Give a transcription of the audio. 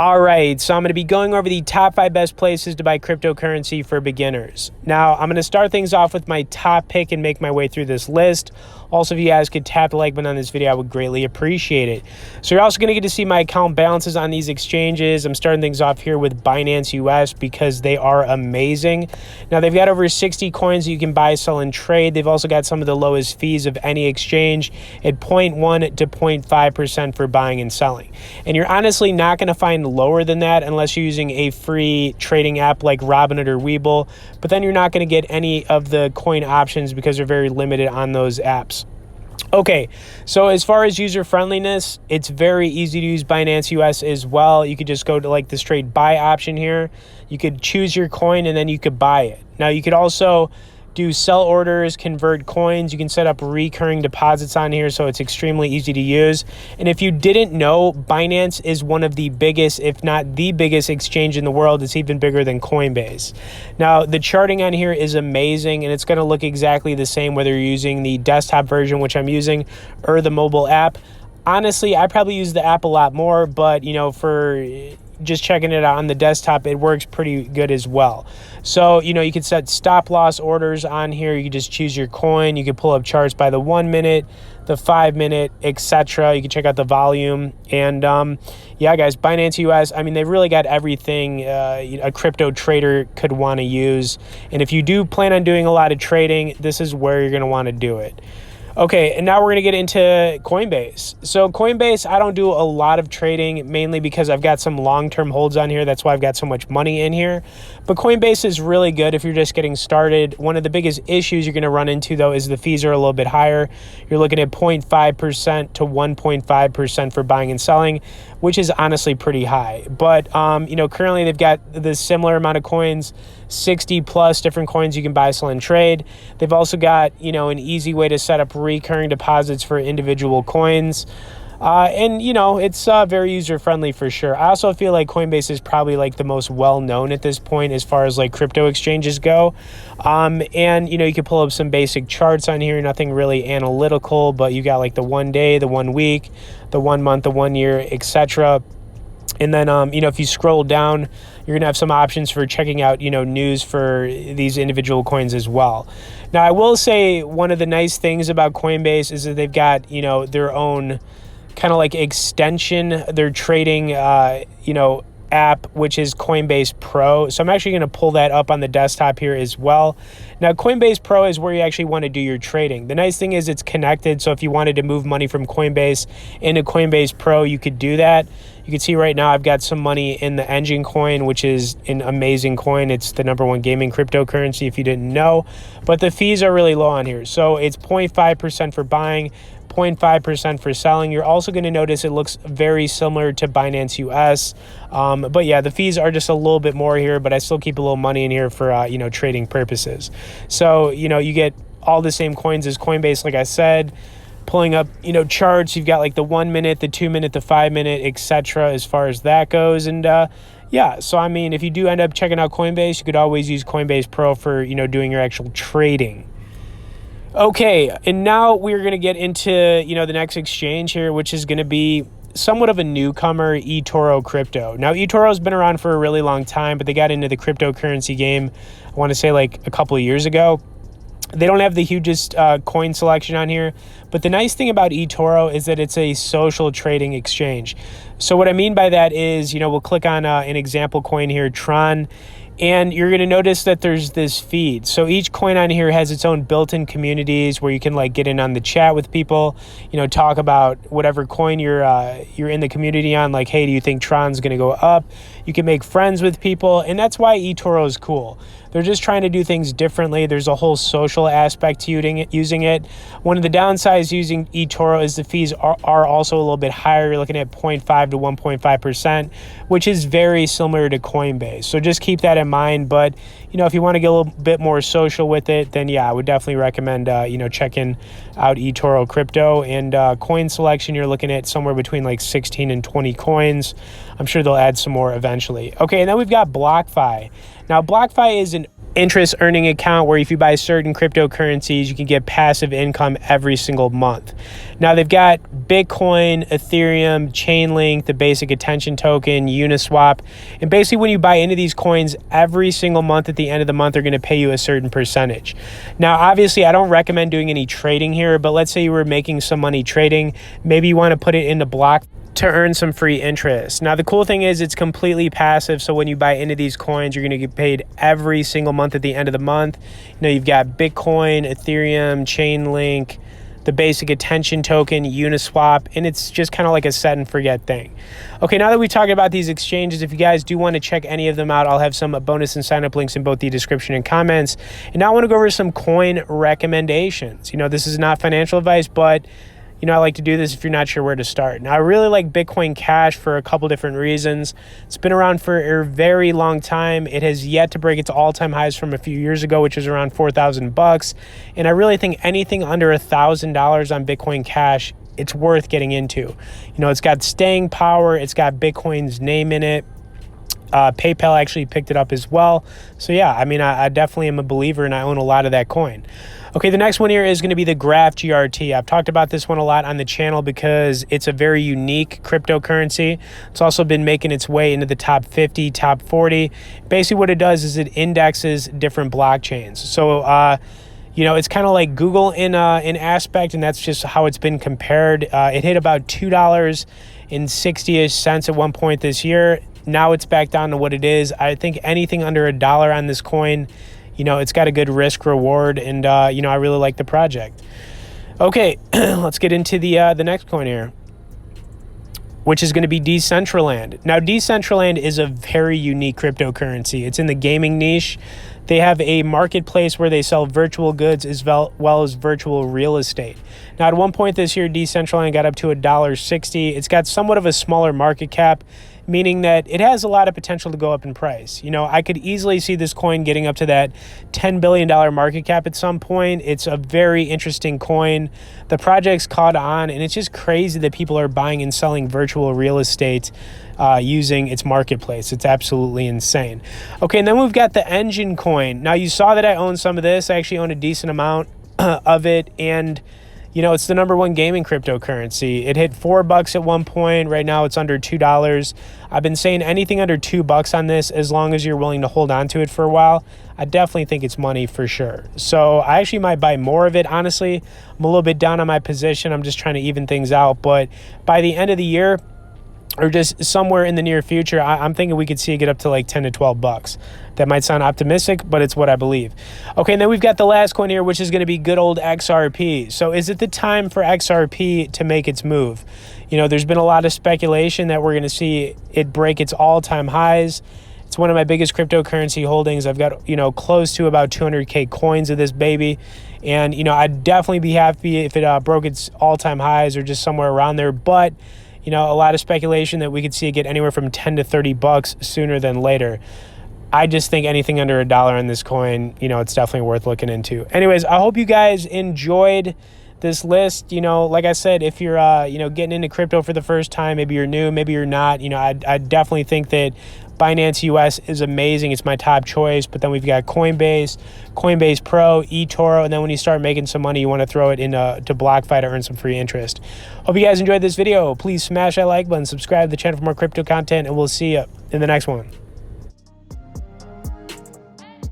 All right, so I'm going to be going over the top 5 best places to buy cryptocurrency for beginners. Now, I'm going to start things off with my top pick and make my way through this list. Also, if you guys could tap the like button on this video, I would greatly appreciate it. So you're also going to get to see my account balances on these exchanges. I'm starting things off here with Binance US because they are amazing. Now, they've got over 60 coins that you can buy, sell, and trade. They've also got some of the lowest fees of any exchange at 0.1 to 0.5% for buying and selling. And you're honestly not going to find lower than that unless you're using a free trading app like Robinhood or Webull, but then you're not going to get any of the coin options because they're very limited on those apps. Okay, so as far as user friendliness, it's very easy to use Binance US as well. You could just go to like the straight buy option here. You could choose your coin and then you could buy it. Now you could also do sell orders, convert coins. You can set up recurring deposits on here, so it's extremely easy to use. And if you didn't know, Binance is one of the biggest, if not the biggest exchange in the world. It's even bigger than Coinbase. Now, the charting on here is amazing, and it's going to look exactly the same whether you're using the desktop version, which I'm using, or the mobile app. Honestly, I probably use the app a lot more, but for just checking it out on the desktop, it works pretty good as well. So, you can set stop loss orders on here. You can just choose your coin. You can pull up charts by the 1 minute, the 5 minute, etc. You can check out the volume. And yeah, guys, Binance US, they've really got everything a crypto trader could want to use. And if you do plan on doing a lot of trading, this is where you're going to want to do it. Okay, and now we're going to get into Coinbase. So Coinbase, I don't do a lot of trading, mainly because I've got some long-term holds on here. That's why I've got so much money in here. But Coinbase is really good if you're just getting started. One of the biggest issues you're going to run into, though, is the fees are a little bit higher. You're looking at 0.5% to 1.5% for buying and selling, which is honestly pretty high. But, currently they've got the similar amount of coins, 60 plus different coins you can buy, sell, and trade. They've also got, an easy way to set up recurring deposits for individual coins. It's very user-friendly for sure. I also feel like Coinbase is probably like the most well-known at this point as far as like crypto exchanges go. You can pull up some basic charts on here, nothing really analytical, but you got like the 1 day, the 1 week, the 1 month, the 1 year, etc. And then, if you scroll down, you're going to have some options for checking out, news for these individual coins as well. Now, I will say one of the nice things about Coinbase is that they've got, their own kind of like extension, their trading, app, which is Coinbase Pro. So I'm actually going to pull that up on the desktop here as well. Now, Coinbase Pro is where you actually want to do your trading. The nice thing is it's connected. So if you wanted to move money from Coinbase into Coinbase Pro, you could do that. You can see right now I've got some money in the Engine coin, which is an amazing coin. It's the #1 gaming cryptocurrency if you didn't know. But the fees are really low on here. So it's 0.5% for buying, 0.5% for selling. You're also going to notice it looks very similar to Binance US. But yeah, the fees are just a little bit more here, but I still keep a little money in here for, trading purposes. So, you get all the same coins as Coinbase, like I said. Pulling up, charts, you've got like the 1 minute, the 2 minute, the 5 minute, etc. as far as that goes. And yeah, so if you do end up checking out Coinbase, you could always use Coinbase Pro for, doing your actual trading. Okay, and now we're going to get into, the next exchange here, which is going to be somewhat of a newcomer, Etoro Crypto. Now, Etoro's been around for a really long time, but they got into the cryptocurrency game, I want to say like a couple of years ago. They don't have the hugest coin selection on here, but the nice thing about Etoro is that it's a social trading exchange. So what I mean by that is, we'll click on an example coin here, Tron, and you're going to notice that there's this feed. So each coin on here has its own built-in communities where you can like get in on the chat with people, talk about whatever coin you're in the community on, like, hey, do you think Tron's going to go up? You can make friends with people, and that's why Etoro is cool. They're just trying to do things differently. There's a whole social aspect to using it. One of the downsides using Etoro is the fees are also a little bit higher. You're looking at 0.5 to 1.5%, which is very similar to Coinbase. So just keep that in mind. But, if you want to get a little bit more social with it, then yeah, I would definitely recommend, checking out Etoro Crypto. And coin selection, you're looking at somewhere between like 16 and 20 coins. I'm sure they'll add some more eventually. Okay, and then we've got BlockFi. Now, BlockFi is an interest earning account where if you buy certain cryptocurrencies, you can get passive income every single month. Now, they've got Bitcoin, Ethereum, Chainlink, the basic attention token, Uniswap. And basically, when you buy into these coins, every single month at the end of the month, they're going to pay you a certain percentage. Now, obviously, I don't recommend doing any trading here, but let's say you were making some money trading. Maybe you want to put it into Block to earn some free interest. Now, the cool thing is it's completely passive. So when you buy into these coins, you're going to get paid every single month at the end of the month. You know, you've got Bitcoin, Ethereum, Chainlink, the basic attention token, Uniswap, and it's just kind of like a set and forget thing. Okay, now that we've talked about these exchanges, if you guys do want to check any of them out, I'll have some bonus and sign up links in both the description and comments. And now I want to go over some coin recommendations. You know, this is not financial advice, but you know, I like to do this if you're not sure where to start. Now, I really like Bitcoin Cash for a couple different reasons. It's been around for a very long time. It has yet to break its all-time highs from a few years ago, which was around $4,000. And I really think anything under $1,000 on Bitcoin Cash, it's worth getting into. You know, it's got staying power. It's got Bitcoin's name in it. PayPal actually picked it up as well. So yeah, I mean, I definitely am a believer and I own a lot of that coin. Okay, the next one here is going to be the Graph GRT. I've talked about this one a lot on the channel because it's a very unique cryptocurrency. It's also been making its way into the top 50, top 40. Basically what it does is it indexes different blockchains. So, you know, it's kind of like Google in aspect, and that's just how it's been compared. It hit about $2.60-ish at one point this year. Now it's back down to what it is. I think anything under $1 on this coin, you know, it's got a good risk reward, and you know, I really like the project. Okay, let's get into the next coin here, which is going to be Decentraland. Now, Decentraland is a very unique cryptocurrency. It's in the gaming niche. They have a marketplace where they sell virtual goods as well as virtual real estate. Now, at one point this year, Decentraland got up to $1.60. It's got somewhat of a smaller market cap, meaning that it has a lot of potential to go up in price. You know, I could easily see this coin getting up to that $10 billion market cap at some point. It's a very interesting coin. The project's caught on, and it's just crazy that people are buying and selling virtual real estate using its marketplace. It's absolutely insane. Okay, and then we've got the Engine coin. Now, you saw that I own some of this. I actually own a decent amount of it, and you know, it's the #1 gaming cryptocurrency. It hit $4 at one point. Right now, it's under $2. I've been saying anything under $2 on this, as long as you're willing to hold on to it for a while, I definitely think it's money for sure. So I actually might buy more of it. Honestly, I'm a little bit down on my position. I'm just trying to even things out. But by the end of the year, or just somewhere in the near future, I'm thinking we could see it get up to like $10 to $12. That might sound optimistic, but it's what I believe. Okay, and then we've got the last coin here, which is going to be good old XRP. So is it the time for XRP to make its move? You know, there's been a lot of speculation that we're going to see it break its all-time highs. It's one of my biggest cryptocurrency holdings. I've got, you know, close to about 200K coins of this baby. And, you know, I'd definitely be happy if it broke its all-time highs or just somewhere around there. But you know, a lot of speculation that we could see it get anywhere from $10 to $30 sooner than later. I just think anything under $1 on this coin, you know, it's definitely worth looking into. Anyways, I hope you guys enjoyed this list. You know, like I said, if you're, you know, getting into crypto for the first time, maybe you're new, maybe you're not, you know, I definitely think that Binance US is amazing. It's my top choice. But then we've got Coinbase, Coinbase Pro, Etoro, and then when you start making some money, you want to throw it into BlockFi to earn some free interest. Hope you guys enjoyed this video. Please smash that like button, subscribe to the channel for more crypto content, and we'll see you in the next one.